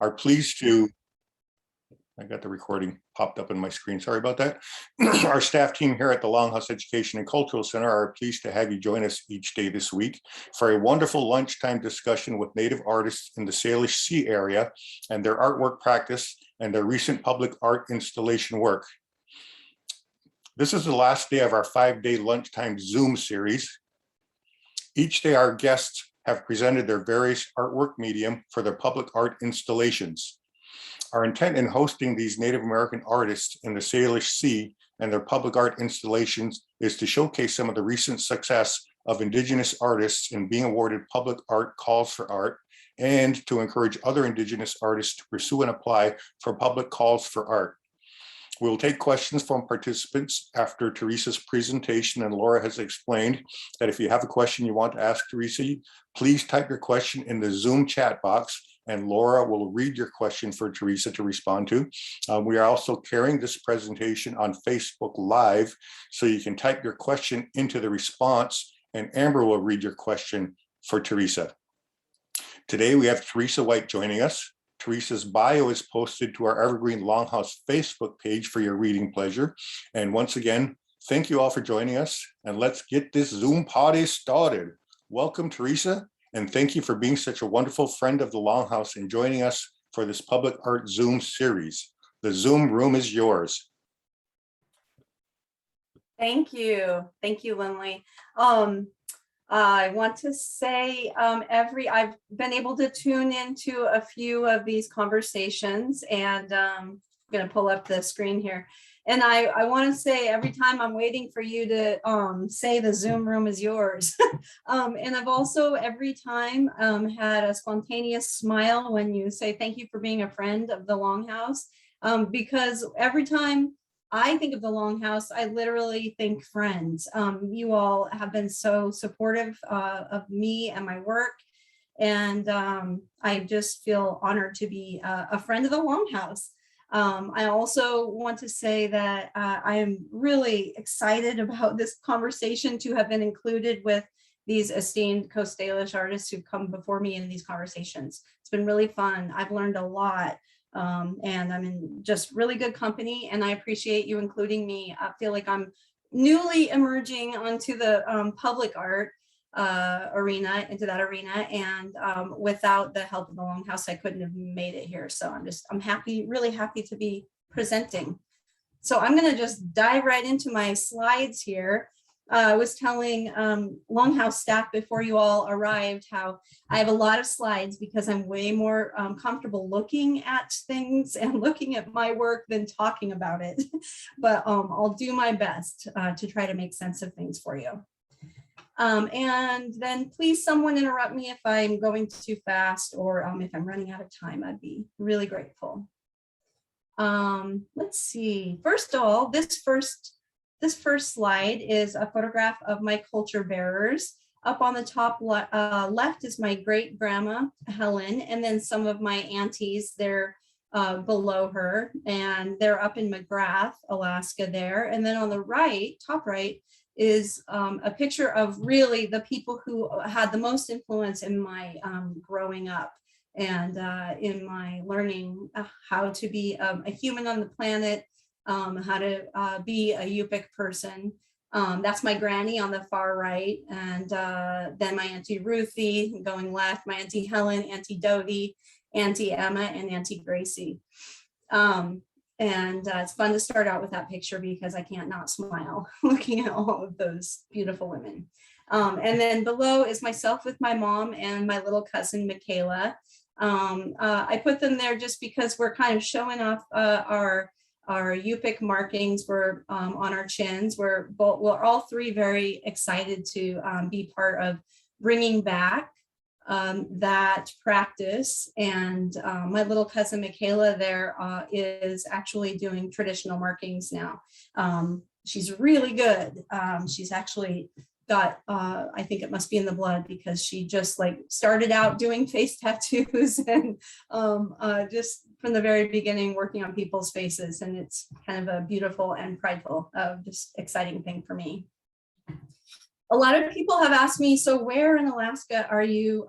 are pleased to, I got the recording popped up on my screen, sorry about that. Our staff team here at the Longhouse Education and Cultural Center are pleased to have you join us each day this week for a wonderful lunchtime discussion with Native artists in the Salish Sea area and their artwork practice and their recent public art installation work. This is the last day of our 5-day lunchtime Zoom series. Each day our guests have presented their various artwork medium for their public art installations. Our intent in hosting these Native American artists in the Salish Sea and their public art installations is to showcase some of the recent success of Indigenous artists in being awarded public art calls for art, and to encourage other Indigenous artists to pursue and apply for public calls for art. We will take questions from participants after Teresa's presentation, and Laura has explained that if you have a question you want to ask Teresa, please type your question in the Zoom chat box, and Laura will read your question for Teresa to respond to. We are also carrying this presentation on Facebook Live, so you can type your question into the response, and Amber will read your question for Teresa. Today we have Teresa White joining us. Teresa's bio is posted to our Evergreen Longhouse Facebook page for your reading pleasure. And once again, thank you all for joining us, and let's get this Zoom party started. Welcome, Teresa, and thank you for being such a wonderful friend of the Longhouse and joining us for this public art Zoom series. The Zoom room is yours. Thank you, Lindley. I want to say I've been able to tune into a few of these conversations, and I'm going to pull up the screen here. And I want to say every time I'm waiting for you to say the Zoom room is yours. And I've also every time had a spontaneous smile when you say thank you for being a friend of the Longhouse, because every time I think of the Longhouse, I literally think friends. You all have been so supportive of me and my work, and I just feel honored to be a friend of the Longhouse. I also want to say that I am really excited about this conversation to have been included with these esteemed Coast Salish artists who've come before me in these conversations. It's been really fun. I've learned a lot. And I'm in just really good company, and I appreciate you including me. I feel like I'm newly emerging onto the public art arena, and without the help of the Longhouse, I couldn't have made it here. So I'm happy, really happy to be presenting. So I'm going to just dive right into my slides here. I was telling Longhouse staff before you all arrived how I have a lot of slides because I'm way more comfortable looking at things and looking at my work than talking about it. But I'll do my best to try to make sense of things for you. And then please someone interrupt me if I'm going too fast, or if I'm running out of time. I'd be really grateful. Let's see. First of all, this first slide is a photograph of my culture bearers. Up on the top left is my great grandma, Helen, and then some of my aunties, they're below her, and they're up in McGrath, Alaska there. And then on the right, top right, is a picture of really the people who had the most influence in my growing up and in my learning how to be a human on the planet, how to be a Yup'ik person. That's my granny on the far right, and then my Auntie Ruthie going left, my Auntie Helen, Auntie Dodie, Auntie Emma, and Auntie Gracie. And it's fun to start out with that picture because I can't not smile looking at all of those beautiful women. And then below is myself with my mom and my little cousin, Michaela. I put them there just because we're kind of showing off our Yup'ik markings. We're on our chins. We're all three very excited to be part of bringing back that practice. And my little cousin Michaela there is actually doing traditional markings now. She's really good. She's actually got, I think it must be in the blood, because she just like started out doing face tattoos and just from the very beginning working on people's faces. And it's kind of a beautiful and prideful, just exciting thing for me. A lot of people have asked me, so where in Alaska are you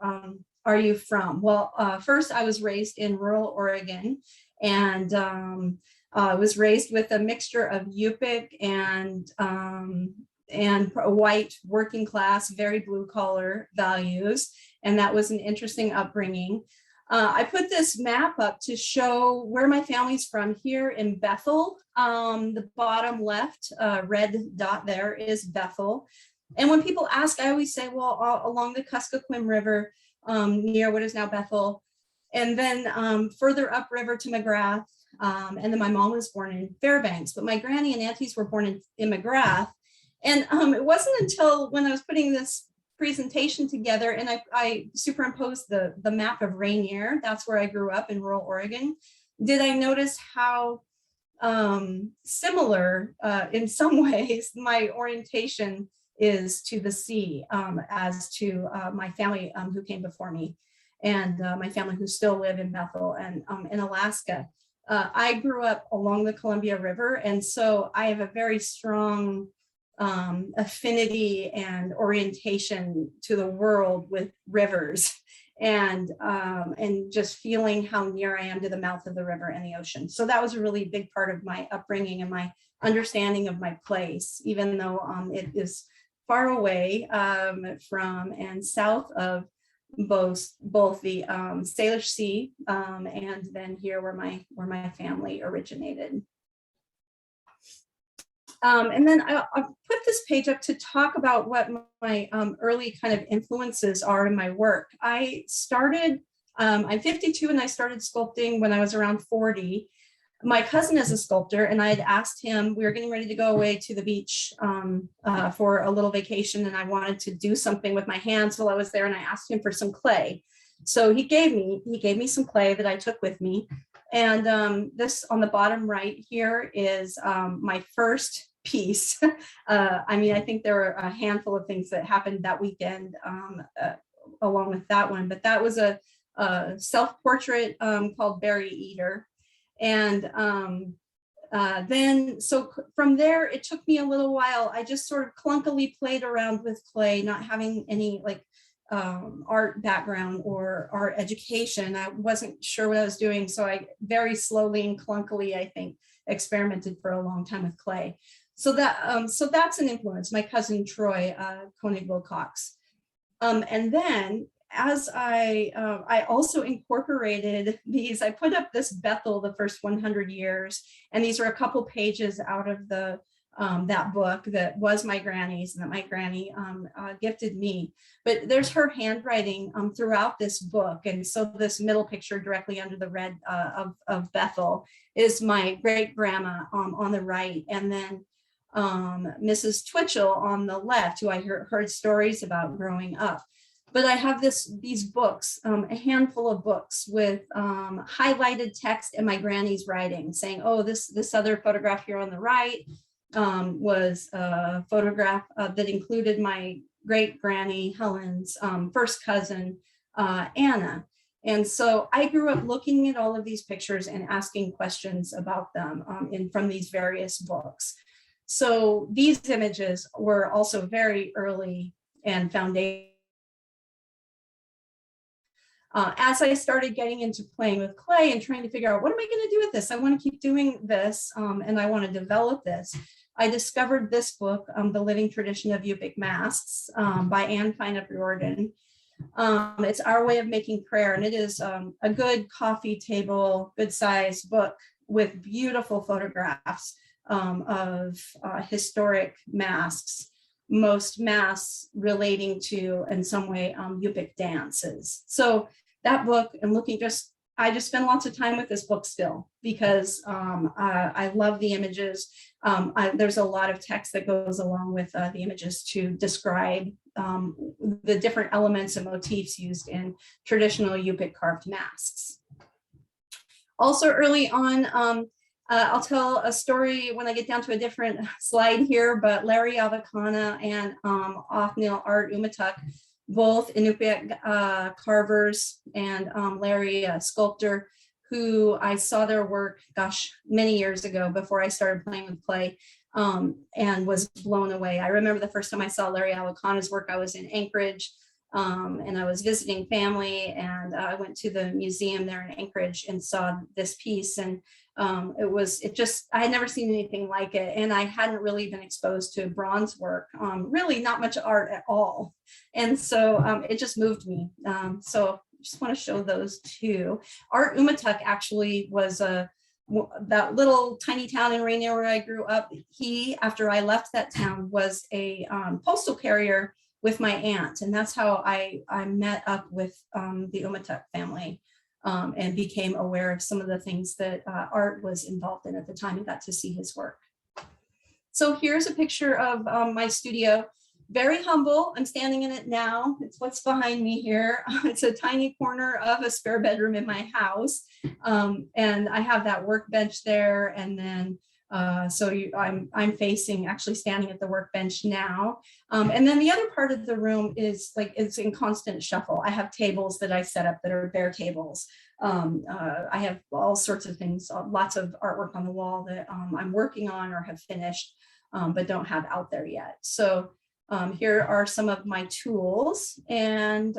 are you from? Well, first I was raised in rural Oregon, and I was raised with a mixture of Yup'ik and white working class, very blue collar values. And that was an interesting upbringing. I put this map up to show where my family's from here in Bethel. The bottom left red dot there is Bethel. And when people ask, I always say, well, along the Kuskokwim River, near what is now Bethel, and then further upriver to McGrath. And then my mom was born in Fairbanks, but my granny and aunties were born in McGrath. And it wasn't until when I was putting this presentation together and I superimposed the map of Rainier, that's where I grew up in rural Oregon, did I notice how similar in some ways my orientation is to the sea as to my family who came before me, and my family who still live in Bethel and in Alaska. I grew up along the Columbia River, and so I have a very strong affinity and orientation to the world with rivers, and just feeling how near I am to the mouth of the river and the ocean. So that was a really big part of my upbringing and my understanding of my place, even though it is far away from and south of both the Salish Sea and then here where my family originated. And then I put this page up to talk about what my early kind of influences are in my work. I started, I'm 52 and I started sculpting when I was around 40. My cousin is a sculptor, and I had asked him, we were getting ready to go away to the beach for a little vacation, and I wanted to do something with my hands while I was there, and I asked him for some clay. So he gave me some clay that I took with me. And this on the bottom right here is my first piece. I mean, I think there were a handful of things that happened that weekend along with that one, but that was a self-portrait called Berry Eater. And then, so from there, it took me a little while. I just sort of clunkily played around with clay, not having any like art background or art education. I wasn't sure what I was doing. So I very slowly and clunkily, I think, experimented for a long time with clay. So that's an influence, my cousin Troy Konig Wilcox. And then as I also incorporated these, I put up this Bethel, the first 100 years, and these are a couple pages out of the that book that was my granny's and that my granny gifted me. But there's her handwriting throughout this book. And so this middle picture directly under the red of Bethel is my great grandma on the right. And then Mrs. Twitchell on the left, who I heard stories about growing up. But I have these books, a handful of books with highlighted text and my granny's writing saying, oh, this other photograph here on the right was a photograph that included my great granny Helen's first cousin, Anna. And so I grew up looking at all of these pictures and asking questions about them from these various books. So these images were also very early and foundational. As I started getting into playing with clay and trying to figure out, what am I going to do with this? I want to keep doing this and I want to develop this. I discovered this book, The Living Tradition of Yup'ik Masks by Anne Fine of Riordan. It's our way of making prayer, and it is a good coffee table, good sized book with beautiful photographs of historic masks, most masks relating to, in some way, Yup'ik dances. So that book, and I just spend lots of time with this book still because I love the images. There's a lot of text that goes along with the images to describe the different elements and motifs used in traditional Yup'ik carved masks. Also early on, I'll tell a story when I get down to a different slide here, but Larry Avakana and Othniel Art Umatuk, both Inupiat carvers, and Larry, a sculptor, who I saw their work, gosh, many years ago before I started playing with clay, and was blown away. I remember the first time I saw Larry Avakana's work, I was in Anchorage, And I was visiting family, and I went to the museum there in Anchorage and saw this piece, and I had never seen anything like it. And I hadn't really been exposed to bronze work, really not much art at all. And so it just moved me. So I just want to show those two. Art Umatuk actually was that little tiny town in Rainier where I grew up. He, after I left that town, was a postal carrier with my aunt. And that's how I met up with the Umatuk family. And became aware of some of the things that Art was involved in at the time and got to see his work. So here's a picture of my studio. Very humble. I'm standing in it now. It's what's behind me here. It's a tiny corner of a spare bedroom in my house. And I have that workbench there. And then I'm facing, actually standing at the workbench now. And then the other part of the room is like, it's in constant shuffle. I have tables that I set up that are bare tables. I have all sorts of things, lots of artwork on the wall that I'm working on or have finished, but don't have out there yet. So here are some of my tools, and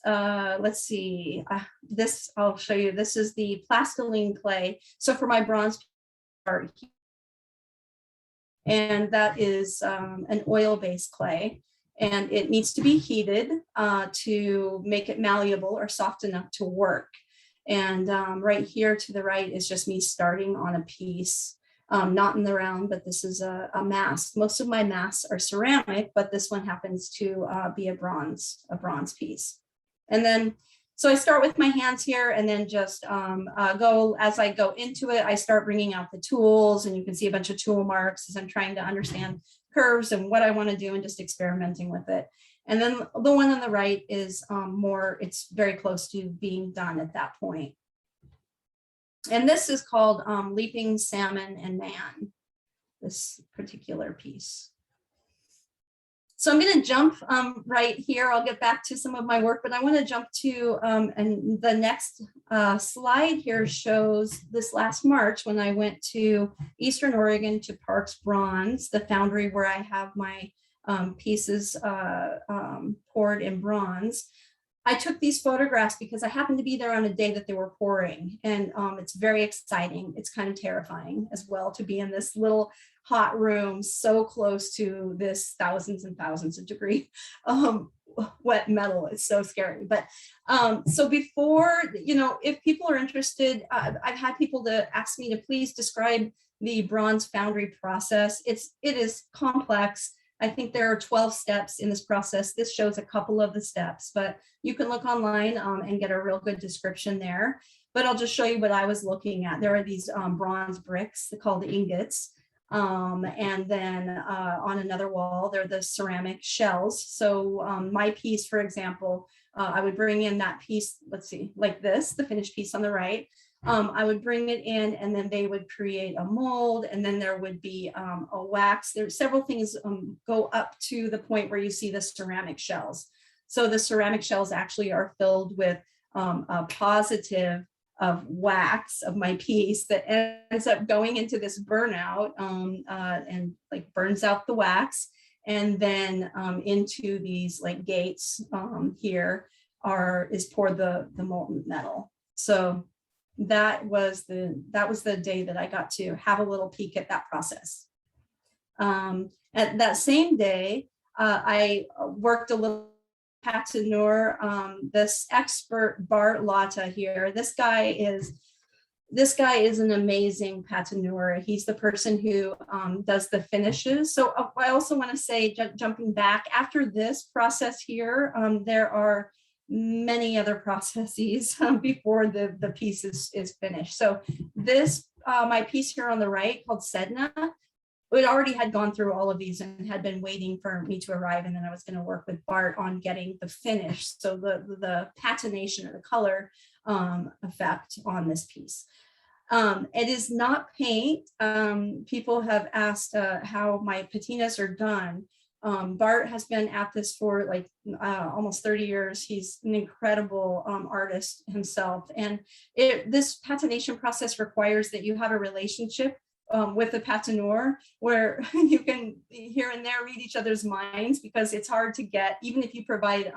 let's see, this I'll show you. This is the plastiline clay. So for my bronze art, and that is an oil-based clay, and it needs to be heated to make it malleable or soft enough to work. And right here to the right is just me starting on a piece, not in the round, but this is a mask. Most of my masks are ceramic, but this one happens to be a bronze piece. And then, so I start with my hands here, and then just as I go into it, I start bringing out the tools, and you can see a bunch of tool marks as I'm trying to understand curves and what I want to do, and just experimenting with it. And then the one on the right is it's very close to being done at that point. And this is called Leaping Salmon and Man, this particular piece. So I'm going to jump right here. I'll get back to some of my work, but I want to jump to, and the next slide here shows this last March when I went to Eastern Oregon to Parks Bronze, the foundry where I have my pieces poured in bronze. I took these photographs because I happened to be there on a day that they were pouring, and it's very exciting. It's kind of terrifying as well to be in this little hot room so close to this thousands and thousands of degree wet metal. It's so scary. But so before, if people are interested, I've had people to ask me to please describe the bronze foundry process. It is complex. I think there are 12 steps in this process. This shows a couple of the steps, but you can look online and get a real good description there. But I'll just show you what I was looking at. There are these bronze bricks called ingots. And then on another wall, they're the ceramic shells. So my piece, for example, I would bring in that piece, let's see, like this, the finished piece on the right. I would bring it in, and then they would create a mold, and then there would be a wax. There's several things go up to the point where you see the ceramic shells. So the ceramic shells actually are filled with a positive of wax of my piece that ends up going into this burnout and like burns out the wax, and then into these like gates here is poured the molten metal. So that was the day that I got to have a little peek at that process. At that same day, I worked a little patineur, this expert Bart Latta here. This guy is an amazing patineur. He's the person who does the finishes. So I also want to say, jumping back, after this process here, there are many other processes before the piece is finished. So this, my piece here on the right called Sedna, it already had gone through all of these and had been waiting for me to arrive. And then I was going to work with Bart on getting the finish. So the patination or the color effect on this piece. It is not paint. People have asked how my patinas are done. Bart has been at this for like almost 30 years. He's an incredible artist himself. And this patination process requires that you have a relationship with the patineur, where you can here and there read each other's minds, because it's hard to get, even if you provide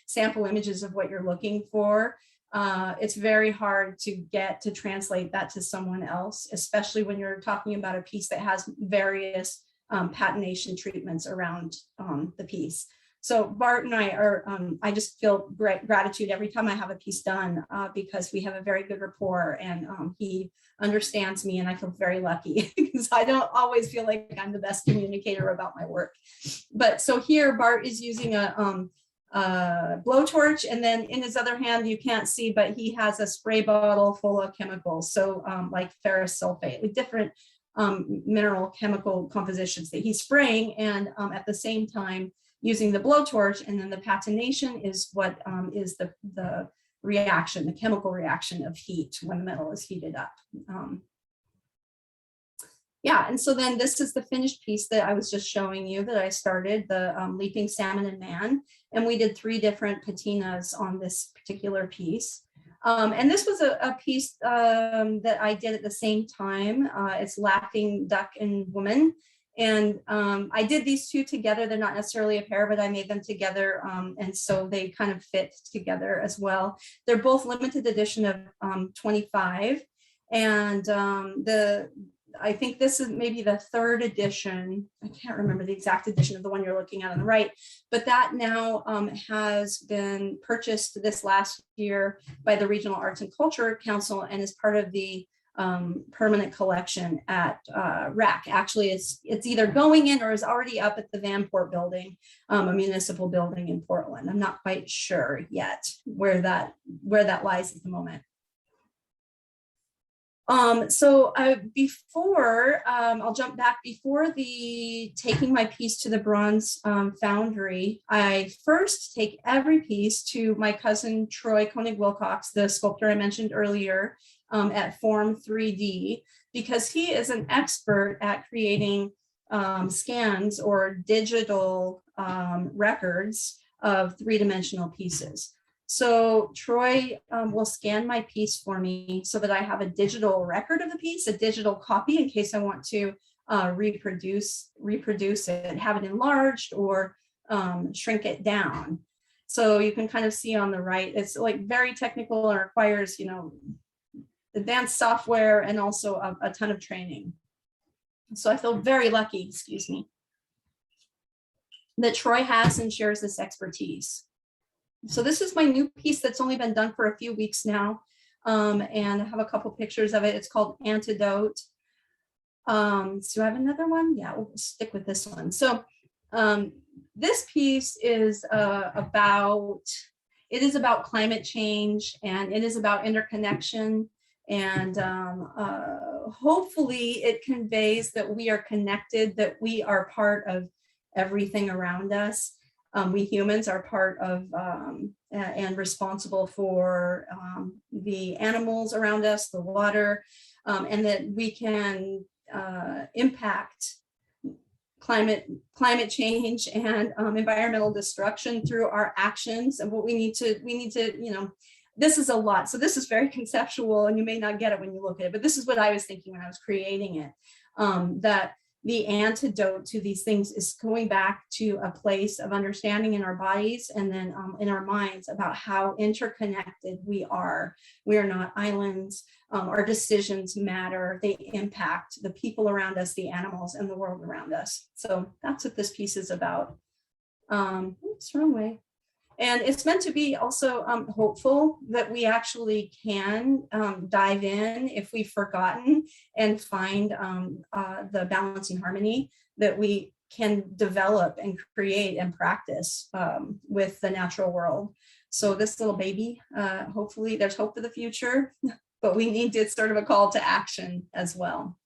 sample images of what you're looking for, it's very hard to get to translate that to someone else, especially when you're talking about a piece that has various patination treatments around the piece. So Bart and I are, I just feel great gratitude every time I have a piece done, because we have a very good rapport, and he understands me, and I feel very lucky because I don't always feel like I'm the best communicator about my work. But so here Bart is using a blowtorch, and then in his other hand, you can't see, but he has a spray bottle full of chemicals. So like ferrous sulfate, with different mineral chemical compositions that he's spraying, and at the same time using the blowtorch. And then the patination is what is the reaction, the chemical reaction of heat when the metal is heated up. Yeah, and so then this is the finished piece that I was just showing you that I started, the Leaping Salmon and Man. And we did 3 different patinas on this particular piece. And this was a piece that I did at the same time. It's Laughing Duck and Woman. And I did these 2 together. They're not necessarily a pair, but I made them together. And so they kind of fit together as well. They're both limited edition of 25. And I think this is maybe the 3rd edition. I can't remember the exact edition of the one you're looking at on the right, but that now has been purchased this last year by the Regional Arts and Culture Council, and is part of the permanent collection at RAC. Actually, it's either going in or is already up at the Vanport building, a municipal building in Portland. I'm not quite sure yet where that lies at the moment. So before, I'll jump back, before the taking my piece to the bronze foundry, I first take every piece to my cousin Troy Konig Wilcox, the sculptor I mentioned earlier, at Form 3D, because he is an expert at creating scans or digital records of 3-dimensional pieces. So Troy will scan my piece for me so that I have a digital record of the piece, a digital copy, in case I want to reproduce it, have it enlarged, or shrink it down. So you can kind of see on the right, it's like very technical and requires, you know, advanced software and also a ton of training. So I feel very lucky, excuse me, that Troy has and shares this expertise. So this is my new piece that's only been done for a few weeks now. And I have a couple pictures of it. It's called Antidote. So I have another one. Yeah, we'll stick with this one. So this piece is about climate change, and it is about interconnection. And hopefully it conveys that we are connected, that we are part of everything around us. We humans are part of and responsible for the animals around us, the water, and that we can impact climate change and environmental destruction through our actions. And what we need to, you know, this is a lot. So this is very conceptual, and you may not get it when you look at it, but this is what I was thinking when I was creating it, that the antidote to these things is going back to a place of understanding in our bodies, and then in our minds, about how interconnected we are. We are not islands. Our decisions matter. They impact the people around us, the animals, and the world around us. So that's what this piece is about. Oops, wrong way. And it's meant to be also hopeful that we actually can dive in if we've forgotten, and find the balancing harmony that we can develop and create and practice with the natural world. So this little baby, hopefully there's hope for the future, but we need to, it's sort of a call to action as well.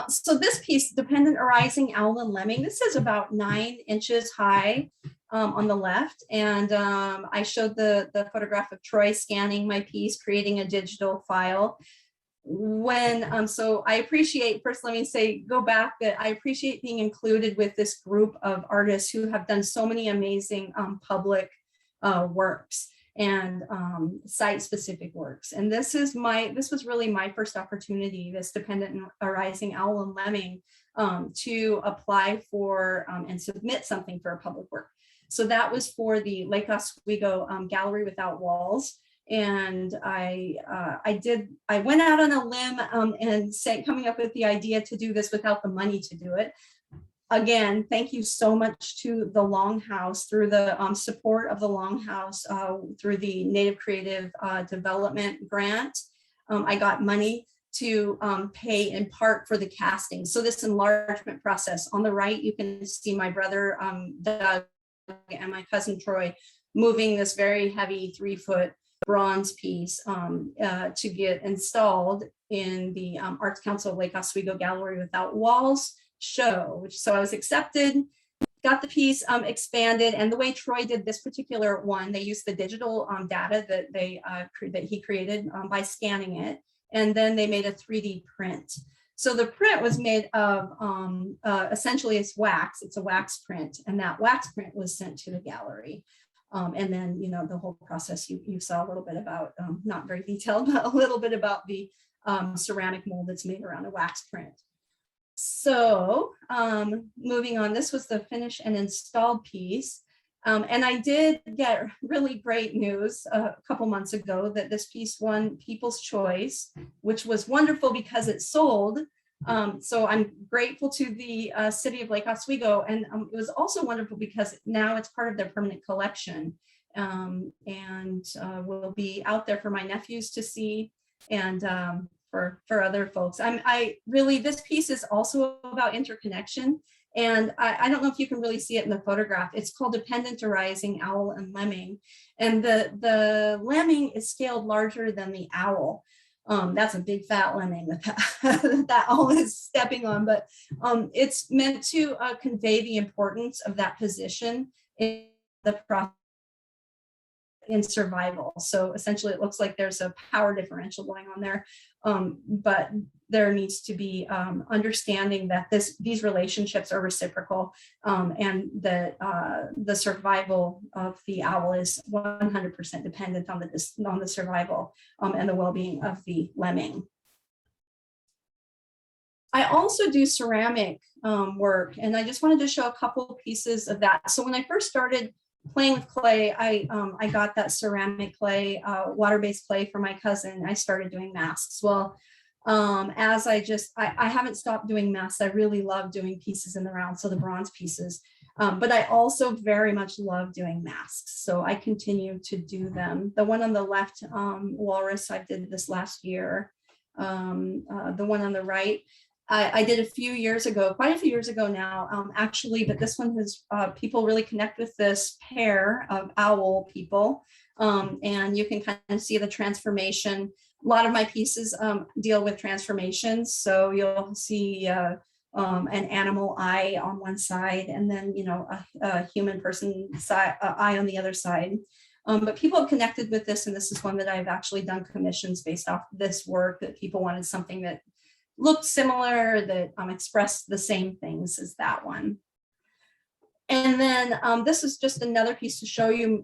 So this piece, Dependent Arising Owl and Lemming, this is about 9 inches high on the left. And I showed the photograph of Troy scanning my piece, creating a digital file. So I appreciate, first let me say, go back, that I appreciate being included with this group of artists who have done so many amazing public works. and site-specific works. And this was really my first opportunity, this dependent and arising owl and lemming, to apply for and submit something for a public work. So that was for the Lake Oswego Gallery Without Walls. And I went out on a limb and coming up with the idea to do this without the money to do it. Again, thank you so much to the Longhouse, through the support of the Longhouse, through the Native Creative Development Grant. I got money to pay in part for the casting. So this enlargement process, on the right, you can see my brother Doug and my cousin Troy moving this very heavy 3-foot bronze piece to get installed in the Arts Council of Lake Oswego Gallery Without Walls show, so I was accepted, got the piece expanded. And the way Troy did this particular one, they used the digital data that he created by scanning it, and then they made a 3D print. So the print was made of essentially it's wax. It's a wax print, and that wax print was sent to the gallery. And then, you know, the whole process you saw a little bit about, not very detailed, but a little bit about the ceramic mold that's made around a wax print. So moving on, this was the finished and installed piece. And I did get really great news a couple months ago that this piece won People's Choice, which was wonderful because it sold. So I'm grateful to the city of Lake Oswego, and it was also wonderful because now it's part of their permanent collection, and will be out there for my nephews to see, and for other folks. This piece is also about interconnection, and I don't know if you can really see it in the photograph. It's called Dependent Arising Owl and Lemming, and the lemming is scaled larger than the owl. That's a big fat lemming that owl is stepping on, but it's meant to convey the importance of that position in the process in survival. So essentially it looks like there's a power differential going on there, but there needs to be understanding that these relationships are reciprocal, and that the survival of the owl is 100% dependent on the survival and the well-being of the lemming. I also do ceramic work, and I just wanted to show a couple of pieces of that. So when I first started playing with clay, I got that ceramic clay, water-based clay from my cousin. I started doing masks. Well, as I haven't stopped doing masks. I really love doing pieces in the round, so the bronze pieces. But I also very much love doing masks, so I continue to do them. The one on the left, walrus, I did this last year. The one on the right, I did a few years ago, quite a few years ago now, actually, but this one has, people really connect with this pair of owl people, and you can kind of see the transformation. A lot of my pieces deal with transformations, so you'll see an animal eye on one side, and then, you know, a human person eye on the other side. But people have connected with this, and this is one that I've actually done commissions based off this work, that people wanted something that looked similar, that expressed the same things as that one. And then this is just another piece to show you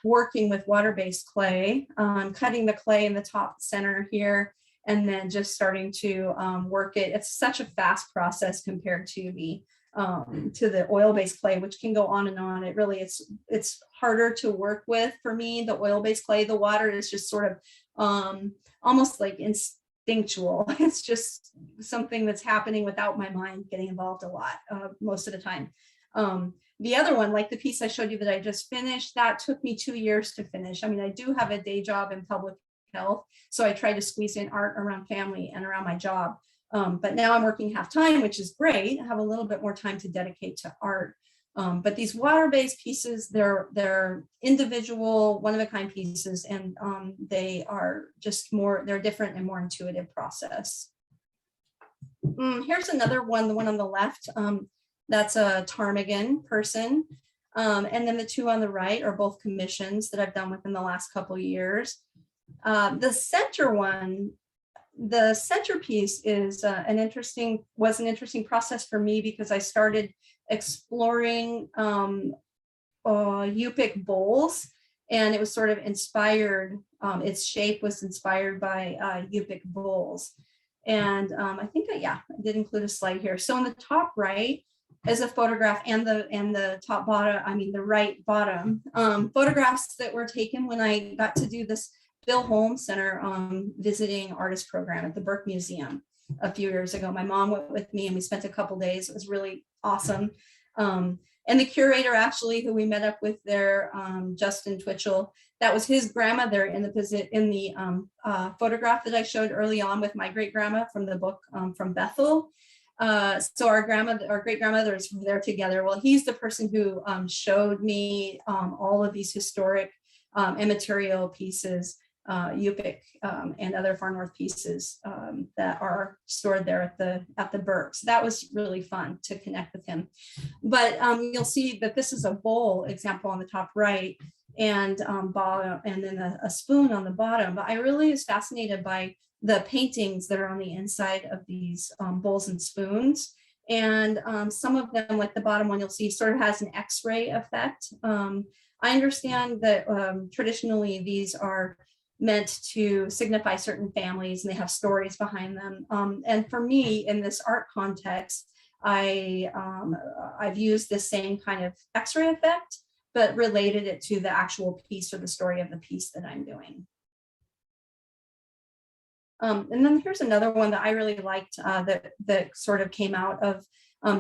working with water-based clay, cutting the clay in the top center here, and then just starting to work it. It's such a fast process compared to the oil-based clay, which can go on and on. It really, it's harder to work with for me, the oil-based clay. The water is just sort of almost like instinctual. It's just something that's happening without my mind getting involved a lot most of the time. The other one, like the piece I showed you that I just finished, that took me 2 years to finish. I mean, I do have a day job in public health, so I try to squeeze in art around family and around my job. But now I'm working half-time, which is great. I have a little bit more time to dedicate to art. But these water-based pieces, they're individual, one-of-a-kind pieces, and they are just more, they're different and more intuitive process. Here's another one, the one on the left. That's a ptarmigan person. And then the two on the right are both commissions that I've done within the last couple of years. The center one, the centerpiece is an interesting process for me, because I started exploring Yup'ik bowls, And it was sort of inspired, its shape was inspired by Yup'ik bulls. And I think that, yeah, I did include a slide here. So in the top right is a photograph, and the top bottom, I mean the right bottom, photographs that were taken when I got to do this Bill Holmes Center visiting artist program at the Burke Museum a few years ago. My mom went with me and we spent a couple days. It was really awesome. And the curator actually, who we met up with there, Justin Twitchell, that was his grandmother in the photograph that I showed early on with my great grandma from the book from Bethel. So our great grandmothers were there together. Well, he's the person who showed me all of these historic immaterial pieces, Yup'ik and other far north pieces that are stored there at the Burke. So that was really fun to connect with him. But you'll see that this is a bowl example on the top right, and then a spoon on the bottom. But I really was fascinated by the paintings that are on the inside of these bowls and spoons. And some of them, like the bottom one, you'll see sort of has an X-ray effect. I understand that traditionally these are meant to signify certain families and they have stories behind them. And for me, in this art context, I've used the same kind of X-ray effect, but related it to the actual piece or the story of the piece that I'm doing. And then here's another one that I really liked that sort of came out of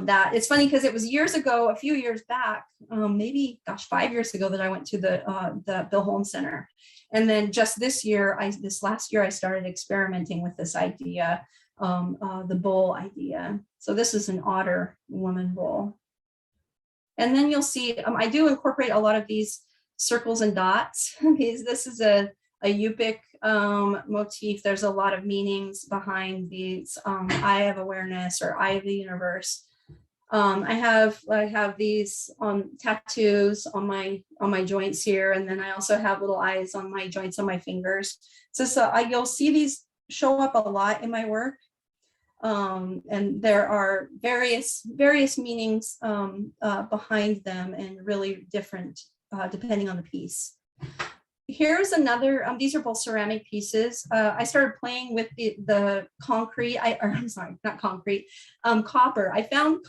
that. It's funny because it was years ago, a few years back, maybe, gosh, 5 years ago, that I went to the Bill Holmes Center. And then just this last year, I started experimenting with this idea, the bowl idea. So this is an otter woman bowl. And then you'll see, I do incorporate a lot of these circles and dots. This is a Yup'ik motif. There's a lot of meanings behind these eye of awareness or eye of the universe. I have these tattoos on my joints here, and then I also have little eyes on my joints on my fingers. So you'll see these show up a lot in my work, and there are various meanings behind them, and really different depending on the piece. Here's another, these are both ceramic pieces. I started playing with the concrete, I'm sorry, not concrete, copper. I found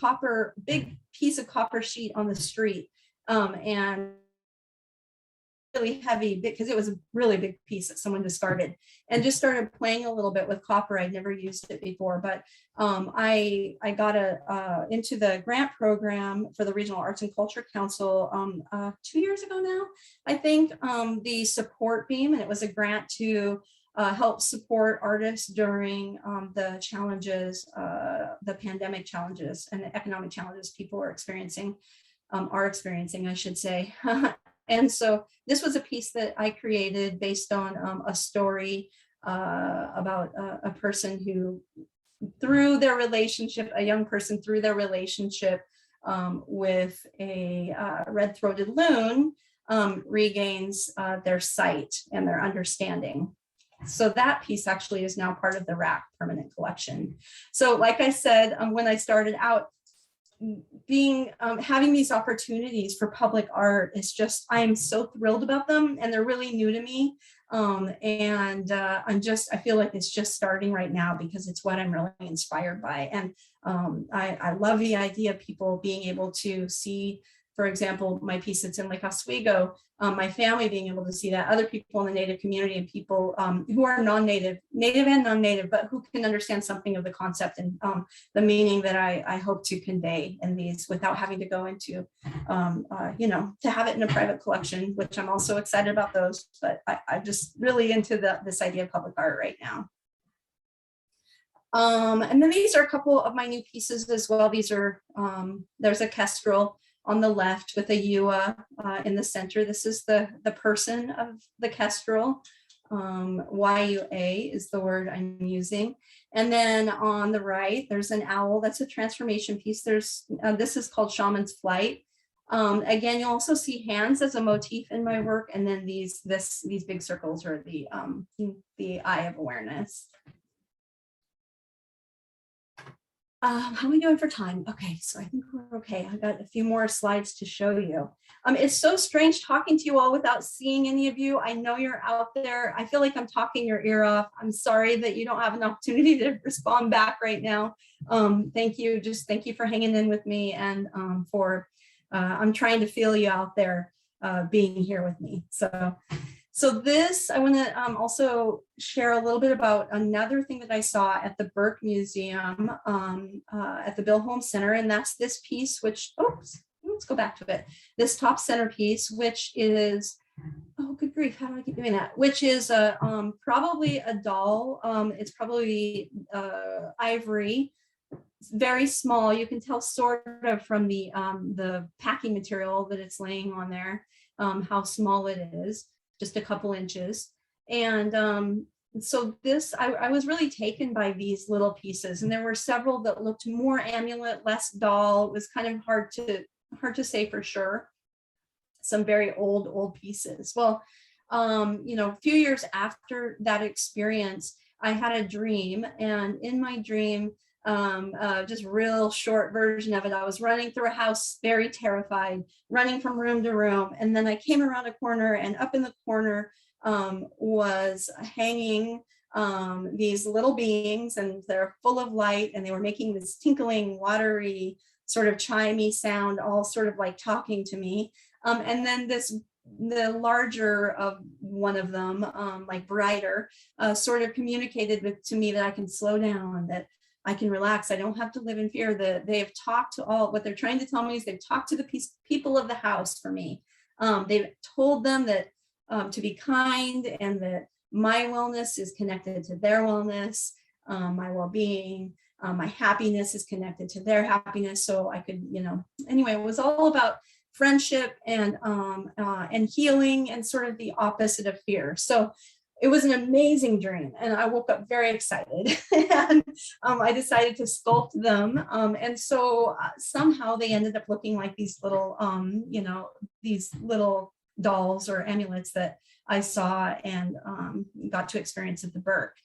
big piece of copper sheet on the street, and really heavy because it was a really big piece that someone discarded, and just started playing a little bit with copper. I'd never used it before, but I got into the grant program for the Regional Arts and Culture Council 2 years ago now, I think, the support beam, and it was a grant to help support artists during the challenges, the pandemic challenges and the economic challenges people are experiencing, I should say. And so this was a piece that I created based on a story about a person who, through their relationship, a young person through their relationship with a red-throated loon, regains their sight and their understanding. So that piece actually is now part of the RAC permanent collection. So like I said, when I started out, having these opportunities for public art is just, I am so thrilled about them, and they're really new to me. I feel like it's just starting right now because it's what I'm really inspired by. And I love the idea of people being able to see, for example, my piece that's in Lake Oswego, my family being able to see that, other people in the Native community, and people who are native and non-Native, but who can understand something of the concept and the meaning that I hope to convey in these without having to go into, to have it in a private collection, which I'm also excited about those, but I'm just really into this idea of public art right now. And then these are a couple of my new pieces as well. These are, there's a kestrel on the left with a Yua in the center. This is the person of the kestrel. YUA is the word I'm using. And then on the right, there's an owl. That's a transformation piece. There's this is called Shaman's Flight. Again, you'll also see hands as a motif in my work. And then these big circles are the eye of awareness. How are we doing for time? Okay, so I think we're okay. I got a few more slides to show you. It's so strange talking to you all without seeing any of you. I know you're out there. I feel like I'm talking your ear off. I'm sorry that you don't have an opportunity to respond back right now. Thank you. Just thank you for hanging in with me and I'm trying to feel you out there being here with me. So this, I want to also share a little bit about another thing that I saw at the Burke Museum at the Bill Holmes Center, and that's this piece, which, oops, let's go back to it. This top centerpiece, which is, oh, good grief, how do I keep doing that? Which is probably a doll. It's probably ivory, very small. You can tell sort of from the packing material that it's laying on there, how small it is. Just a couple inches. And so this, I was really taken by these little pieces, and there were several that looked more amulet, less doll. It was kind of hard to say for sure. Some very old pieces. Well, a few years after that experience, I had a dream, and in my dream, just real short version of it, I was running through a house, very terrified, running from room to room. And then I came around a corner, and up in the corner was hanging these little beings, and they're full of light, and they were making this tinkling, watery, sort of chimey sound, all sort of like talking to me. And then the larger of one of them, like brighter, sort of communicated to me that I can slow down, that I can relax. I don't have to live in fear. That they have talked to what they're trying to tell me is they've talked to the people of the house for me. They've told them that to be kind, and that my wellness is connected to their wellness, my well-being, my happiness is connected to their happiness. So I could, anyway, it was all about friendship and healing, and sort of the opposite of fear. So it was an amazing dream, and I woke up very excited. And I decided to sculpt them, and so somehow they ended up looking like these little, these little dolls or amulets that I saw and got to experience at the Burke.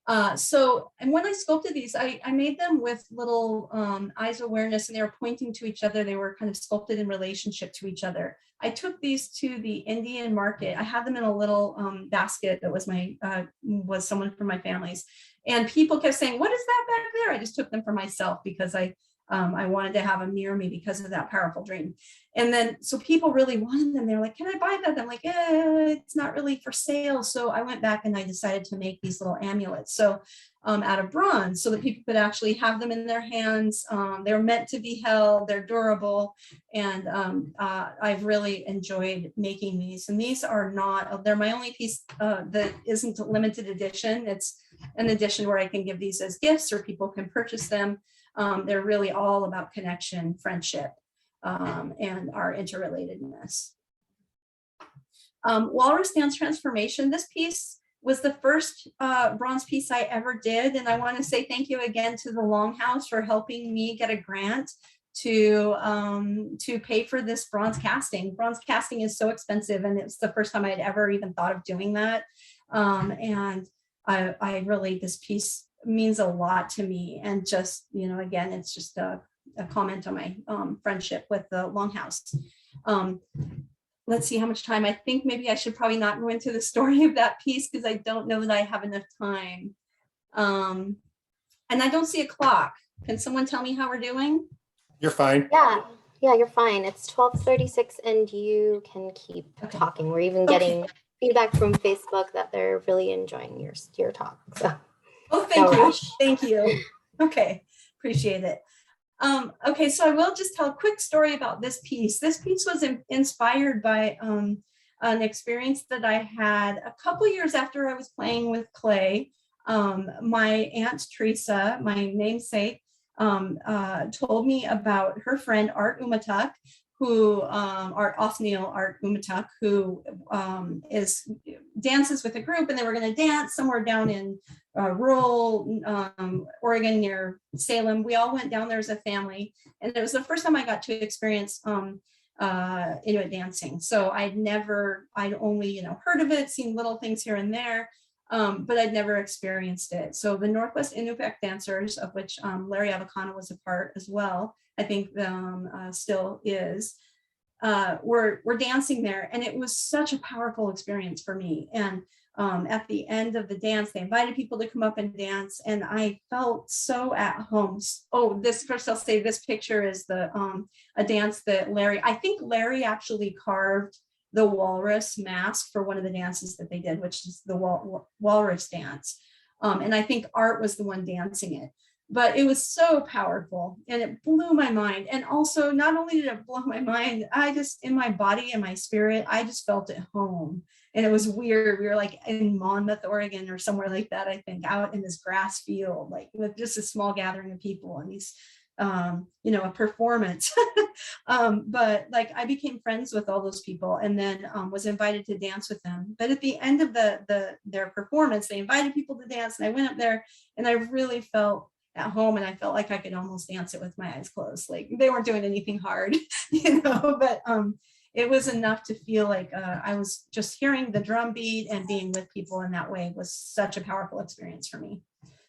And when I sculpted these, I made them with little eyes awareness, and they were pointing to each other. They were kind of sculpted in relationship to each other. I took these to the Indian market. I had them in a little basket that was someone from my family's, and people kept saying, "What is that back there?" I just took them for myself because I wanted to have them near me because of that powerful dream. And then, so people really wanted them. They're like, "Can I buy that?" I'm like, it's not really for sale. So I went back and I decided to make these little amulets. So out of bronze, so that people could actually have them in their hands. They're meant to be held, they're durable. And I've really enjoyed making these. And these are they're my only piece that isn't a limited edition. It's an edition where I can give these as gifts, or people can purchase them. They're really all about connection, friendship, and our interrelatedness. Walrus Dance Transformation. This piece was the first bronze piece I ever did. And I want to say thank you again to the Longhouse for helping me get a grant to pay for this bronze casting. Bronze casting is so expensive, and it's the first time I'd ever even thought of doing that. And I really, this piece means a lot to me. And just, again, it's just a comment on my friendship with the Longhouse. Let's see how much time. I think maybe I should probably not go into the story of that piece, because I don't know that I have enough time. And I don't see a clock. Can someone tell me how we're doing? You're fine. Yeah, you're fine. It's 12:36 and you can keep talking. We're even getting feedback from Facebook that they're really enjoying your talk. So. Oh, thank you. Thank you. Okay, appreciate it. Okay, so I will just tell a quick story about this piece. This piece was inspired by an experience that I had a couple years after I was playing with clay. My Aunt Teresa, my namesake, told me about her friend Art Umatuk, who Othniel Art Umatuk, who dances with a group, and they were going to dance somewhere down in rural Oregon near Salem. We all went down there as a family, and it was the first time I got to experience Inuit dancing. So I'd only heard of it, seen little things here and there. but I'd never experienced it. So the Northwest Inupiaq dancers, of which Larry Avocano was a part as well, I think still is, were dancing there. And it was such a powerful experience for me. And at the end of the dance, they invited people to come up and dance. And I felt so at home. Oh, first I'll say this picture is a dance that I think Larry actually carved the walrus mask for one of the dances that they did, which is the walrus dance. And I think Art was the one dancing it. But it was so powerful and it blew my mind. And also, not only did it blow my mind, in my body and my spirit, I just felt at home. And it was weird. We were like in Monmouth, Oregon, or somewhere like that, I think, out in this grass field, like with just a small gathering of people and these, a performance. But like I became friends with all those people and then was invited to dance with them. But at the end of their performance, they invited people to dance and I went up there and I really felt at home and I felt like I could almost dance it with my eyes closed. Like they weren't doing anything hard, but it was enough to feel like I was just hearing the drum beat and being with people in that way was such a powerful experience for me.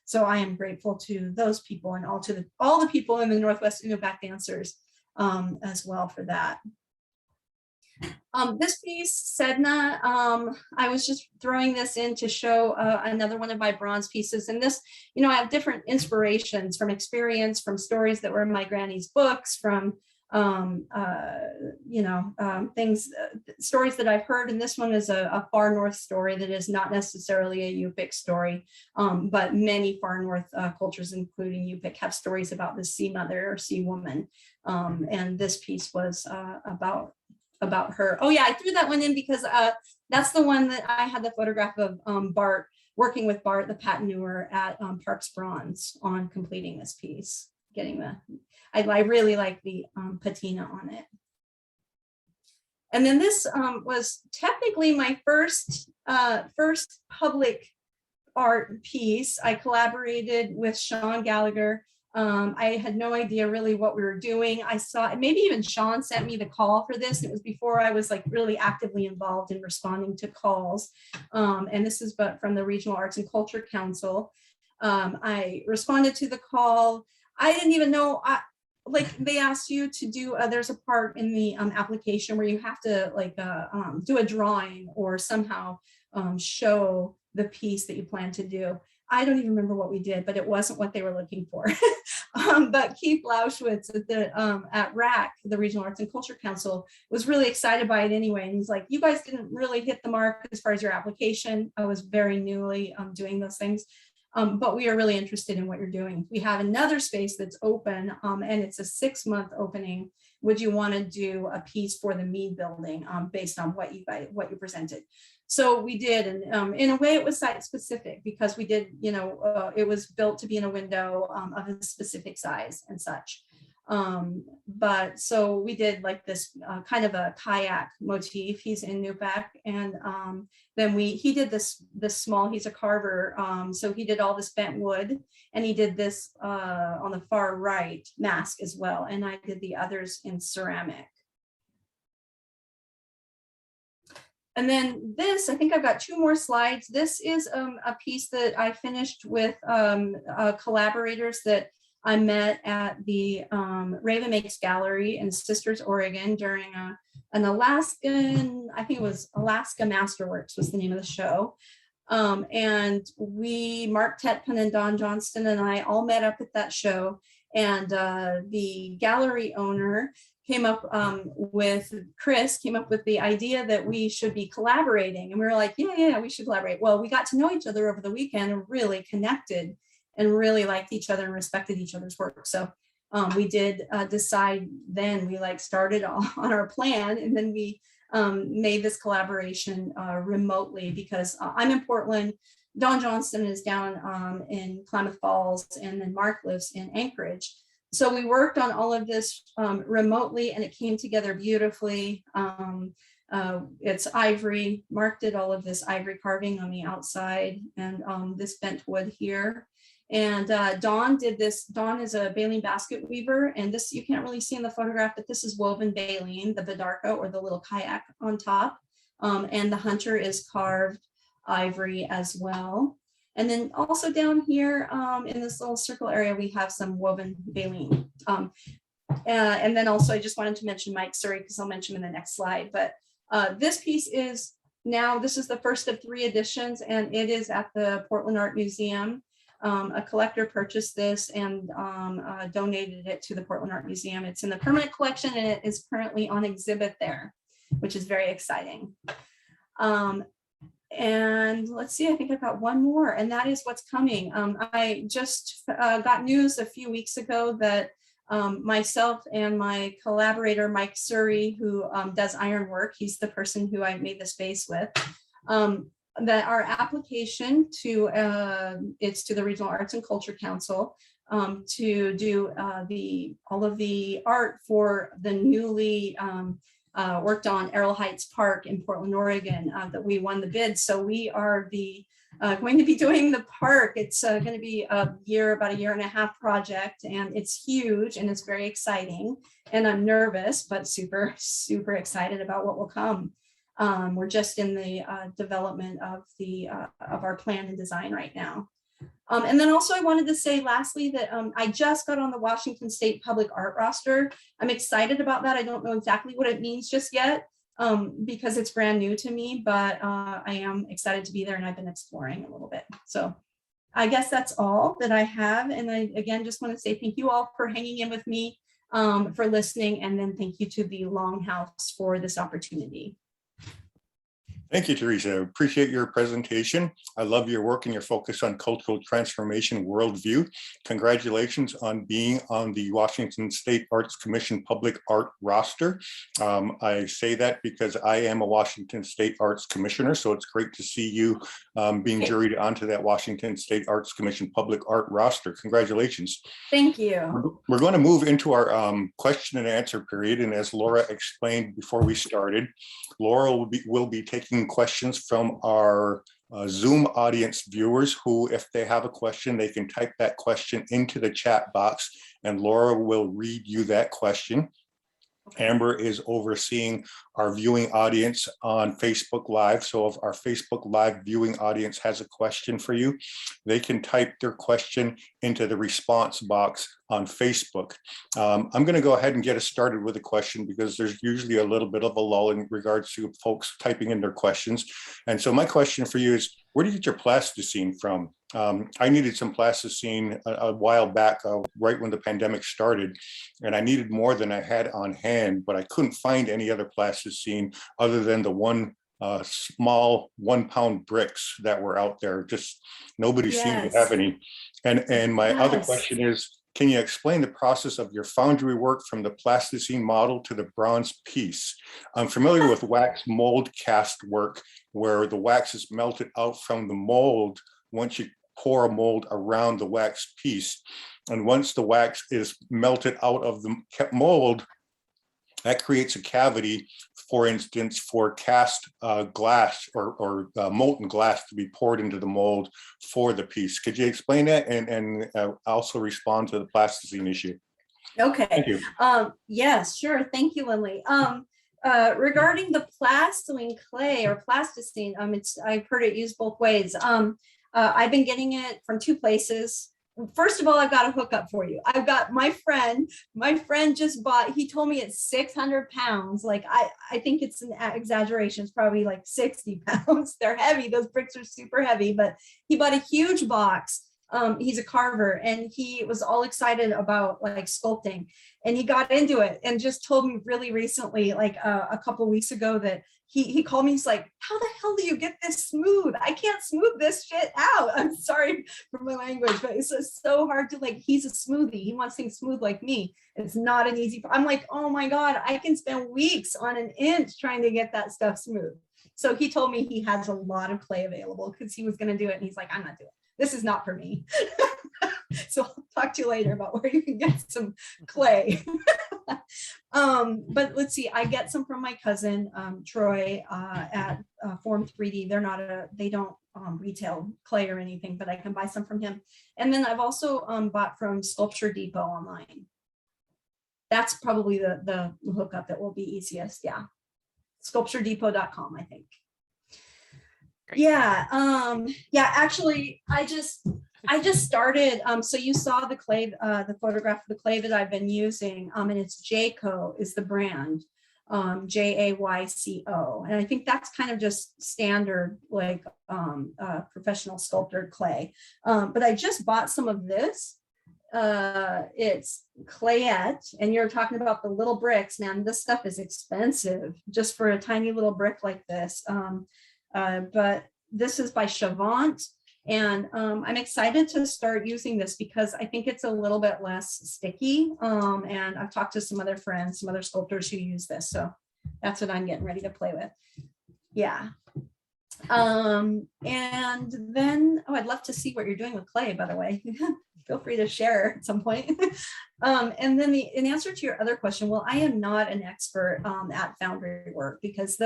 So I am grateful to those people and all the people in the Northwest Inupiaq dancers as well for that. This piece, Sedna, I was just throwing this in to show another one of my bronze pieces. And this, I have different inspirations from experience, from stories that were in my granny's books, from, stories that I've heard. And this one is a far north story that is not necessarily a Yup'ik story, but many far north cultures, including Yup'ik, have stories about the sea mother or sea woman. And this piece was about her. Oh yeah, I threw that one in because that's the one that I had the photograph of Bart, working with Bart, the patineur at Parks Bronze on completing this piece, I really like the patina on it. And then this was technically my first public art piece. I collaborated with Sean Gallagher. I had no idea really what we were doing. I saw, maybe even Sean sent me the call for this. It was before I was like really actively involved in responding to calls. And this is from the Regional Arts and Culture Council. I responded to the call. I didn't even know, they asked you to do, there's a part in the application where you have to do a drawing or somehow show the piece that you plan to do. I don't even remember what we did, but it wasn't what they were looking for. But Keith Lauschwitz at RAC, the Regional Arts and Culture Council, was really excited by it anyway. And he's like, you guys didn't really hit the mark as far as your application. I was very newly doing those things. But we are really interested in what you're doing. We have another space that's open and it's a 6-month opening. Would you want to do a piece for the Mead building based on what you presented? So we did, and in a way it was site specific because we did, it was built to be in a window of a specific size and such. But so we did like this kind of a kayak motif. He's in Newpack, and then he did this small. He's a carver, so he did all this bent wood, and he did this on the far right mask as well, and I did the others in ceramic. And then this, I think I've got 2 more slides. This is a piece that I finished with collaborators that I met at the Raven Makes Gallery in Sisters, Oregon during an Alaskan, I think it was Alaska Masterworks was the name of the show. And Mark Tetpin and Don Johnston and I all met up at that show. And the gallery owner Chris came up with the idea that we should be collaborating. And we were like, yeah, we should collaborate. Well, we got to know each other over the weekend and really connected and really liked each other and respected each other's work. So we did decide then, we started on our plan, and then we made this collaboration remotely because I'm in Portland, Don Johnston is down in Klamath Falls, and then Mark lives in Anchorage. So we worked on all of this remotely, and it came together beautifully. It's ivory. Mark did all of this ivory carving on the outside, and this bent wood here. And Dawn did this. Dawn is a baleen basket weaver, and this you can't really see in the photograph, but this is woven baleen, the bidarka or the little kayak on top. And the hunter is carved ivory as well. And then also down here in this little circle area, we have some woven baleen. And then also I just wanted to mention Mike Surrey because I'll mention him in the next slide. But this piece is now, this is the first of 3 editions, and it is at the Portland Art Museum. A collector purchased this and donated it to the Portland Art Museum. It's in the permanent collection and it is currently on exhibit there, which is very exciting. And let's see, I think I've got one more, and that is what's coming. I just got news a few weeks ago that myself and my collaborator, Mike Surrey, who does ironwork, he's the person who I made the space with, that our application to, it's to the Regional Arts and Culture Council to do all of the art for the newly worked on Errol Heights Park in Portland, Oregon, that we won the bid. So we are going to be doing the park. It's going to be about a year and a half project, and it's huge and it's very exciting. And I'm nervous, but super, super excited about what will come. We're just in the development of our plan and design right now. And then also I wanted to say lastly that I just got on the Washington State Public Art roster. I'm excited about that. I don't know exactly what it means just yet because it's brand new to me, but I am excited to be there and I've been exploring a little bit. So I guess that's all that I have. And I, again, just want to say thank you all for hanging in with me, for listening. And then thank you to the Longhouse for this opportunity. Thank you, Teresa. Appreciate your presentation. I love your work and your focus on cultural transformation worldview. Congratulations on being on the Washington State Arts Commission Public Art roster. I say that because I am a Washington State Arts Commissioner, so it's great to see you being juried onto that Washington State Arts Commission Public Art roster. Congratulations. Thank you. We're going to move into our question and answer period. And as Laura explained before we started, Laura will be taking questions from our Zoom audience viewers who, if they have a question, they can type that question into the chat box and Laura will read you that question. Amber is overseeing our viewing audience on Facebook Live. So if our Facebook Live viewing audience has a question for you, they can type their question into the response box on Facebook. I'm going to go ahead and get us started with a question because there's usually a little bit of a lull in regards to folks typing in their questions. And so my question for you is, where do you get your plasticine from? I needed some plasticine a while back, right when the pandemic started, and I needed more than I had on hand, but I couldn't find any other plasticine other than the small 1 pound bricks that were out there. Just nobody seemed to have any. And my other question is, can you explain the process of your foundry work from the plasticine model to the bronze piece? I'm familiar with wax mold cast work, where the wax is melted out from the mold once you pour a mold around the wax piece. And once the wax is melted out of the mold, that creates a cavity, for instance, for cast glass or molten glass to be poured into the mold for the piece. Could you explain that and also respond to the plasticine issue? Okay. Thank you. Yes, sure. Thank you, Lindley. Regarding the plastiline clay or plasticine, I've heard it used both ways. I've been getting it from 2 places. First of all, I've got a hookup for you. I've got my friend just bought, he told me it's 600 pounds. Like, I think it's an exaggeration. It's probably like 60 pounds. They're heavy. Those bricks are super heavy, but he bought a huge box. He's a carver and he was all excited about like sculpting, and he got into it and just told me really recently, like a couple of weeks ago, that he called me. He's like, how the hell do you get this smooth? I can't smooth this shit out. I'm sorry for my language, but it's just so hard to, like, he's a smoothie. He wants things smooth like me. It's not an easy, I'm like, oh my God, I can spend weeks on an inch trying to get that stuff smooth. So he told me he has a lot of clay available because he was going to do it. And he's like, I'm not doing it. This is not for me. So I'll talk to you later about where you can get some clay. But let's see, I get some from my cousin, Troy, at Form 3D. They don't retail clay or anything, but I can buy some from him. And then I've also bought from Sculpture Depot online. That's probably the hookup that will be easiest. Yeah. SculptureDepot.com, I think. Great. Yeah, actually, I just started, so you saw the clay, the photograph of the clay that I've been using, and it's Jayco is the brand, Jayco. And I think that's kind of just standard, like professional sculptor clay. But I just bought some of this. It's clayette, and you're talking about the little bricks. Man, this stuff is expensive just for a tiny little brick like this. But this is by Chavant, and I'm excited to start using this because I think it's a little bit less sticky. And I've talked to some other friends, some other sculptors who use this, so that's what I'm getting ready to play with. Yeah. And then, oh, I'd love to see what you're doing with clay, by the way. Feel free to share at some point. And then in answer to your other question, well, I am not an expert at foundry work because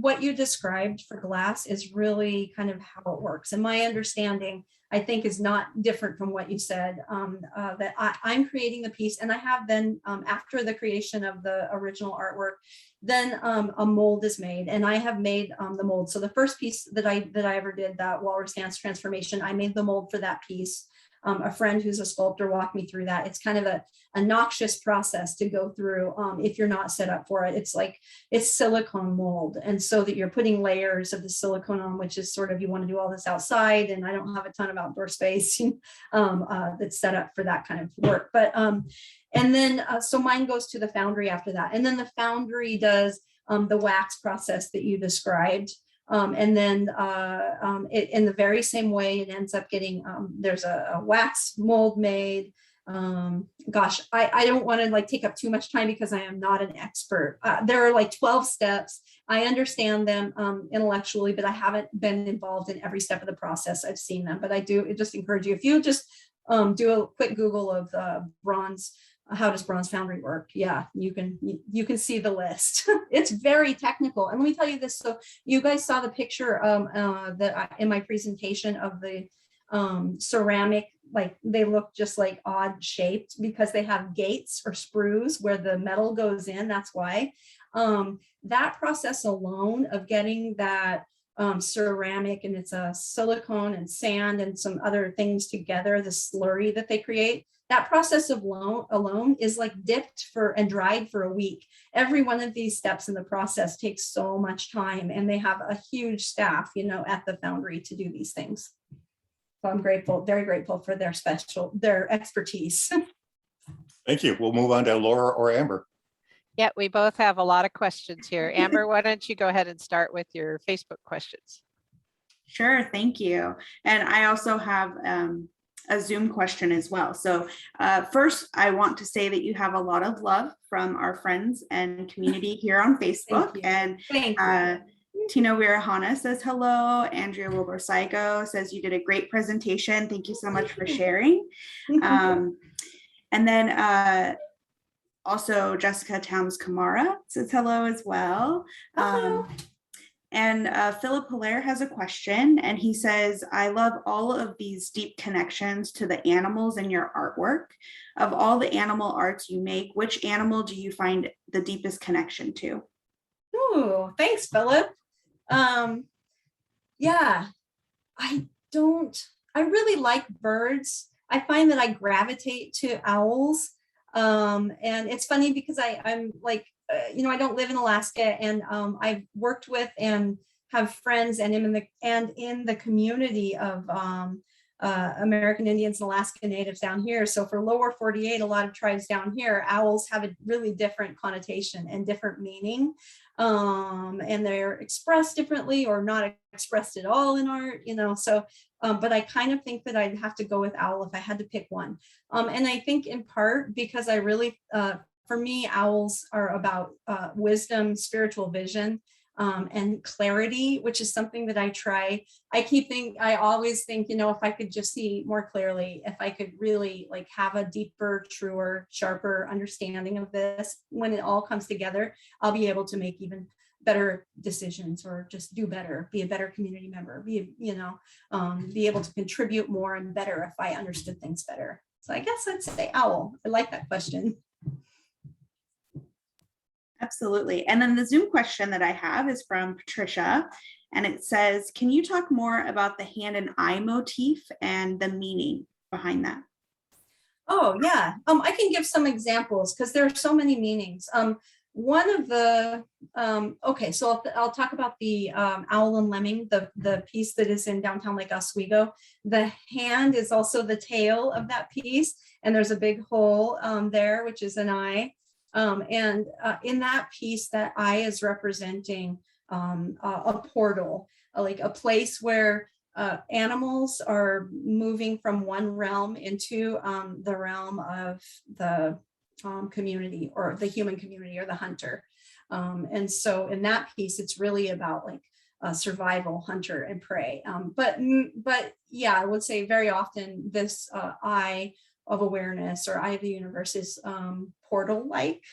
what you described for glass is really kind of how it works. And my understanding, I think, is not different from what you said, that I'm creating the piece, and I have then, after the creation of the original artwork, then a mold is made, and I have made the mold. So the first piece that I ever did, that walrus dance transformation, I made the mold for that piece. A friend who's a sculptor walked me through that. It's kind of a noxious process to go through if you're not set up for it. It's silicone mold, and so that you're putting layers of the silicone on, which is sort of, you want to do all this outside, and I don't have a ton of outdoor space that's set up for that kind of work. But and then so mine goes to the foundry after that, and then the foundry does the wax process that you described. And then in the very same way, it ends up getting, there's a wax mold made. Gosh, I don't want to like take up too much time because I am not an expert. There are like 12 steps. I understand them intellectually, but I haven't been involved in every step of the process. I've seen them, but I do just encourage you, if you just do a quick Google of bronze, how does bronze foundry work? Yeah, you can see the list. It's very technical. And let me tell you this. So you guys saw the picture in my presentation of the ceramic, like they look just like odd shaped because they have gates or sprues where the metal goes in. That's why. That process alone of getting that ceramic, and it's a silicone and sand and some other things together, the slurry that they create, that process of alone is like dipped and dried for a week. Every one of these steps in the process takes so much time, and they have a huge staff, at the foundry to do these things. So I'm grateful, very grateful for their expertise. Thank you. We'll move on to Laura or Amber. Yeah, we both have a lot of questions here. Amber, why don't you go ahead and start with your Facebook questions? Sure, thank you. And I also have a Zoom question as well. So first, I want to say that you have a lot of love from our friends and community here on Facebook. And Tina Wirahana says hello. Andrea Wilbur-Saigo says you did a great presentation. Thank you so much for sharing. And then also Jessica Towns Kamara says hello as well. Hello. And Philip Hilaire has a question, and he says, I love all of these deep connections to the animals in your artwork. Of all the animal arts you make, which animal do you find the deepest connection to? Ooh, thanks, Philip. Yeah, I really like birds. I find that I gravitate to owls. And it's funny because I'm like, I don't live in Alaska, and I've worked with and have friends and in the community of American Indians and Alaska Natives down here. So for lower 48, a lot of tribes down here, owls have a really different connotation and different meaning. And they're expressed differently or not expressed at all in art, so but I kind of think that I'd have to go with owl if I had to pick one. And I think in part because I really for me, owls are about wisdom, spiritual vision, and clarity, which is something that I try. I always think, if I could just see more clearly, if I could really like have a deeper, truer, sharper understanding of this, when it all comes together, I'll be able to make even better decisions or just do better, be a better community member, be able to contribute more and better if I understood things better. So I guess I'd say owl. I like that question. Absolutely. And then the Zoom question that I have is from Patricia. And it says, can you talk more about the hand and eye motif and the meaning behind that? Oh, yeah. I can give some examples because there are so many meanings. One of the, okay, so I'll talk about the owl and lemming, the piece that is in downtown Lake Oswego. The hand is also the tail of that piece, and there's a big hole there, which is an eye. And in that piece, that eye is representing a portal, like a place where animals are moving from one realm into the realm of the community, or the human community, or the hunter. And so in that piece, it's really about like survival, hunter and prey. But yeah, I would say very often this eye of awareness, or eye of the universe, is portal-like,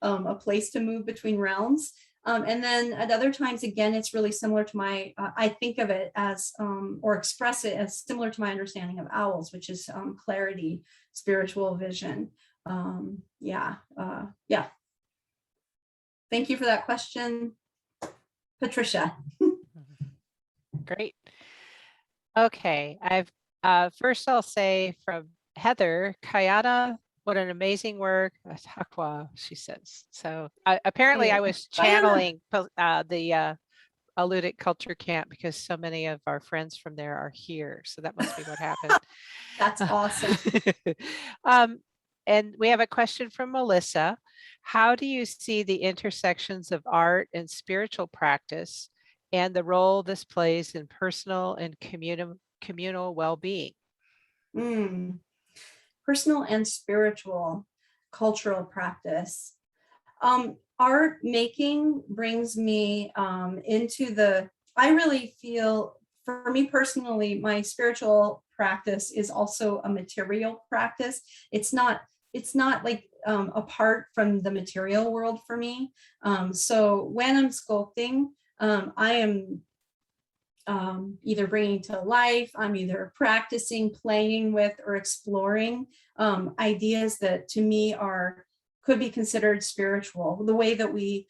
a place to move between realms. And then at other times, again, it's really similar to my, I think of it as, or express it as similar to my understanding of owls, which is clarity, spiritual vision. Yeah. Thank you for that question, Patricia. Great. Okay, first I'll say from Heather, Kayana, what an amazing work. Takwa, she says. So apparently I was channeling the Alutiiq Culture Camp because so many of our friends from there are here. So that must be what happened. That's awesome. And we have a question from Melissa. How do you see the intersections of art and spiritual practice and the role this plays in personal and communal well-being? Personal and spiritual cultural practice. Art making brings me into I really feel, for me personally, my spiritual practice is also a material practice. It's not like apart from the material world for me. So when I'm sculpting, I am either bringing to life, I'm either practicing, playing with, or exploring ideas that to me could be considered spiritual. The way that we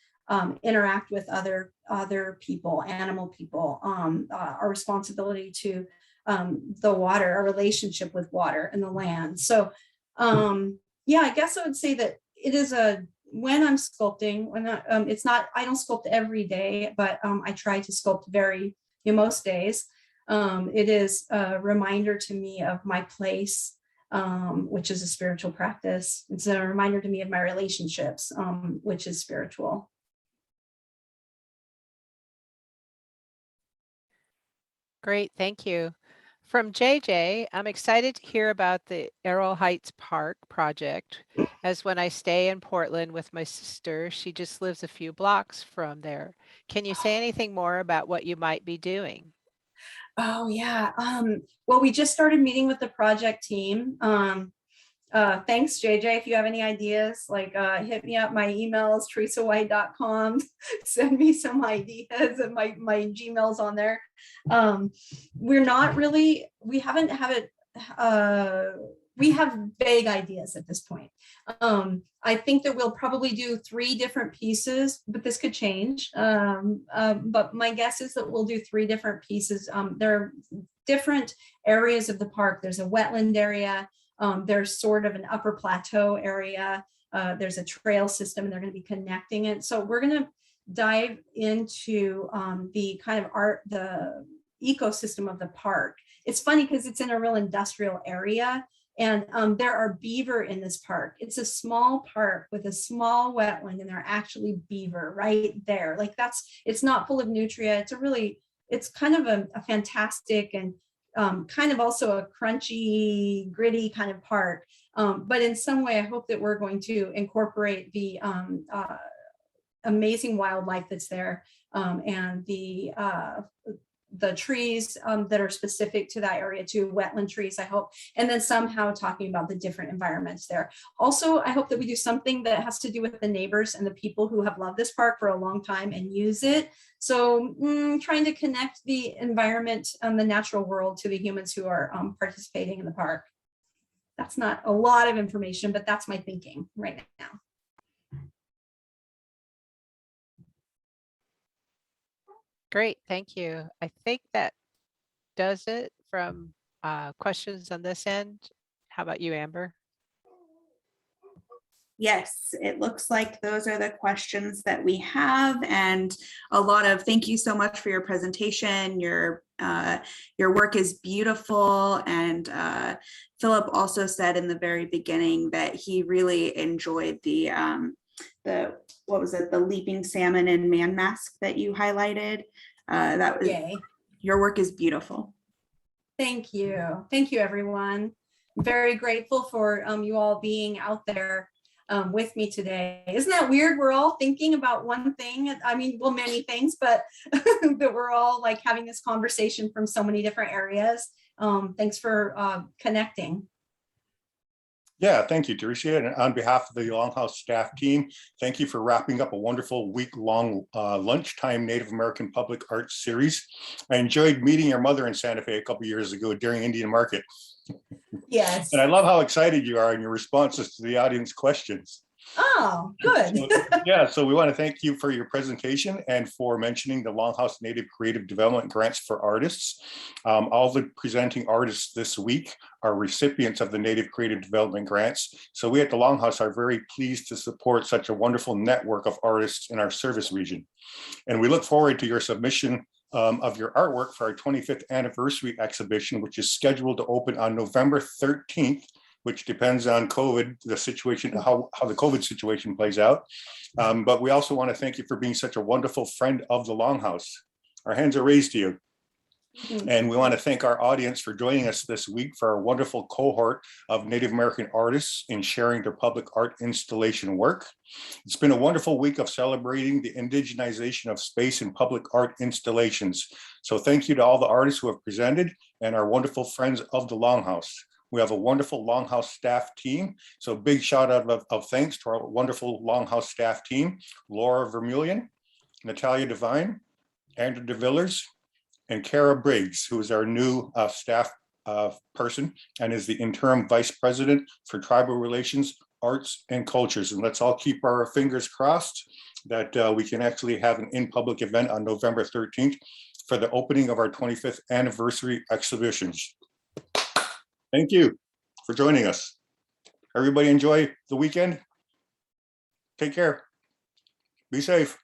interact with other people, animal people, our responsibility to the water, our relationship with water and the land. So yeah, I guess I would say that it is when I'm sculpting, I don't sculpt every day, but I try to sculpt most days. It is a reminder to me of my place, which is a spiritual practice. It's a reminder to me of my relationships, which is spiritual. Great, thank you. From JJ, I'm excited to hear about the Arrow Heights Park project, as when I stay in Portland with my sister, she just lives a few blocks from there. Can you say anything more about what you might be doing? Oh yeah. Well, we just started meeting with the project team. Thanks, JJ. If you have any ideas, like hit me up. My email is teresawhite.com. Send me some ideas, and my Gmail's on there. We have vague ideas at this point. I think that we'll probably do 3 different pieces, but this could change. But my guess is that we'll do 3 different pieces. There are different areas of the park. There's a wetland area. There's sort of an upper plateau area. There's a trail system, and they're going to be connecting it. So we're going to dive into the kind of the ecosystem of the park. It's funny because it's in a real industrial area, and there are beaver in this park. It's a small park with a small wetland, and there are actually beaver right there. Like it's not full of nutria. It's kind of a fantastic and kind of also a crunchy, gritty kind of park. But in some way, I hope that we're going to incorporate the amazing wildlife that's there, and the trees that are specific to that area too, wetland trees, I hope, and then somehow talking about the different environments there. Also, I hope that we do something that has to do with the neighbors and the people who have loved this park for a long time and use it. So trying to connect the environment and the natural world to the humans who are participating in the park. That's not a lot of information, but that's my thinking right now. Great, thank you. I think that does it from questions on this end. How about you, Amber? Yes, it looks like those are the questions that we have, and a lot of thank you so much for your presentation. Your work is beautiful, and Philip also said in the very beginning that he really enjoyed the what was it, the leaping salmon and man mask that you highlighted. That was Yay. Your work is beautiful. Thank you. Thank you, everyone. I'm very grateful for you all being out there with me today. Isn't that weird? We're all thinking about one thing. I mean, well, many things, but that we're all like having this conversation from so many different areas. Thanks for connecting. Yeah, thank you, Teresa. And on behalf of the Longhouse staff team, thank you for wrapping up a wonderful week-long lunchtime Native American public arts series. I enjoyed meeting your mother in Santa Fe a couple years ago during Indian Market. Yes. And I love how excited you are in your responses to the audience questions. Oh, good. So we want to thank you for your presentation and for mentioning the Longhouse Native Creative Development Grants for Artists. All the presenting artists this week are recipients of the Native Creative Development Grants. So we at the Longhouse are very pleased to support such a wonderful network of artists in our service region. And we look forward to your submission of your artwork for our 25th anniversary exhibition, which is scheduled to open on November 13th, which depends on COVID, the situation, how the COVID situation plays out. But we also want to thank you for being such a wonderful friend of the Longhouse. Our hands are raised to you. And we want to thank our audience for joining us this week for our wonderful cohort of Native American artists in sharing their public art installation work. It's been a wonderful week of celebrating the indigenization of space and public art installations. So thank you to all the artists who have presented and our wonderful friends of the Longhouse. We have a wonderful Longhouse staff team. So big shout out of thanks to our wonderful Longhouse staff team, Laura Vermeulen, Natalia Devine, Andrew DeVillers, and Kara Briggs, who is our new staff person and is the interim vice president for tribal relations, arts, and cultures. And let's all keep our fingers crossed that we can actually have an in-public event on November 13th for the opening of our 25th anniversary exhibitions. Thank you for joining us. Everybody enjoy the weekend. Take care. Be safe.